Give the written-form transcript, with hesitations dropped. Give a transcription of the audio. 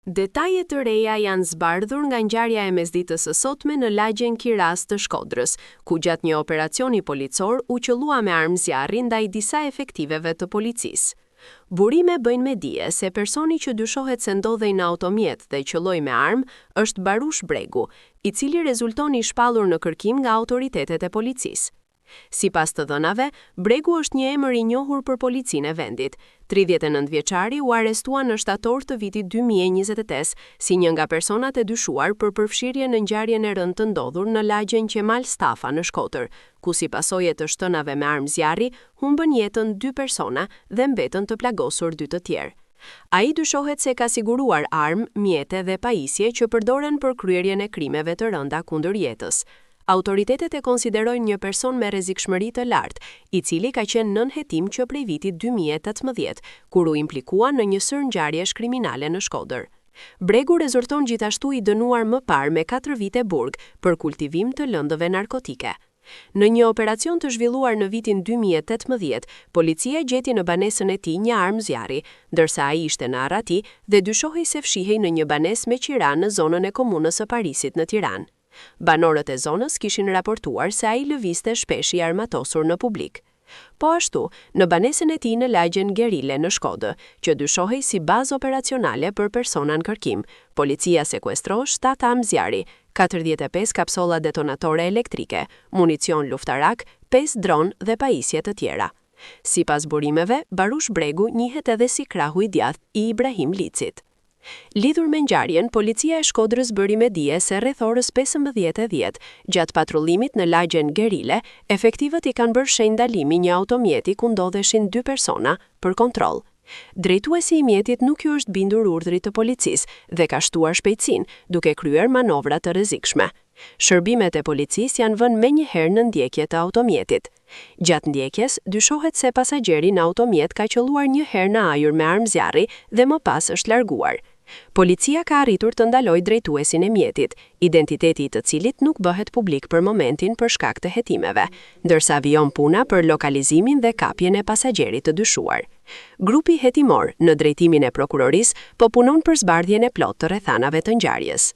Detajet të reja janë zbardhur nga ngjarja e mesditës së sotme në lagjen Kiras të Shkodrës, ku gjatë një operacioni policor u qëllua me armë zjarri ndaj disa efektiveve të policisë. Burime bëjnë me dije se personi që dyshohet se ndodhej në automjet dhe qëlloi me armë është Barush Bregu, i cili rezultoni shpallur në kërkim nga autoritetet e policisë. Sipas të dhënave, Bregu është një emër i njohur për policinë e vendit. 39 vjeçari u arrestua në shtator të vitit 2028 si një nga personat e dyshuar për përfshirje në ngjarjen e rëndë të ndodhur në lagjen Qemal Stafa në Shkodër, ku si pasojë të shtënave me armë zjarri humbën jetën 2 persona dhe mbetën të plagosur 2 të tjerë. Ai dyshohet se ka siguruar armë, mjete dhe pajisje që përdoren për kryerjen e krimeve të rënda kundër jetës. Autoritetet e konsiderojnë një person me rrezikshmëri të lartë, i cili ka qenë nën hetim që prej vitit 2018, kur u implikua në një sër ngjarjesh kriminale në Shkodër. Bregu rezulton gjithashtu i dënuar më parë me 4 vite burg për kultivim të lëndëve narkotike. Në një operacion të zhvilluar në vitin 2018, policia gjeti në banesën e tij një armë zjarri, ndërsa ai ishte në Arrati dhe dyshohej se fshihej në një banesë me qira në zonën e komunës së Parisit në Tiranë. Banorët e zonës kishin raportuar se ai lëvizte shpesh i armatosur në publik. Po ashtu, në banesën e tij në lagjen Gerile në Shkodë, që dyshohej si bazë operacionale për persona në kërkim, policia sekuestroi 7 armë zjarri, 45 kapsolla detonatore elektrike, municion luftarak, 5 dron dhe pajisje të tjera. Sipas burimeve, Barush Bregu njihet edhe si krahu i djathtë i Ibrahim Licit. Lidhur me ngjarjen, policia e Shkodrës bëri me dije se rreth orës 15:10, gjatë patrullimit në lagjen Gerile, efektivët i kanë bërë shenjë ndalimi një automjeti ku ndodheshin 2 persona për kontroll. Drejtuesi i mjetit nuk ju është bindur urdhrit të policisë dhe ka shtuar shpejtësinë, duke kryer manovra të rrezikshme. Shërbimet e policisë janë vënë menjëherë në ndjekje të automjetit. Gjatë ndjekjes, dyshohet se pasagjeri në automjet ka qelluar një herë në ajër me armë zjarri dhe më pas është larguar. Policia ka arritur të ndalojë drejtuesin e mjetit, identiteti i të cilit nuk bëhet publik për momentin për shkak të hetimeve, ndërsa vijon puna për lokalizimin dhe kapjen e pasagjerit të dyshuar. Grupi hetimor në drejtimin e prokurorisë po punon për zbardhjen e plotë të rrethanave të ngjarjes.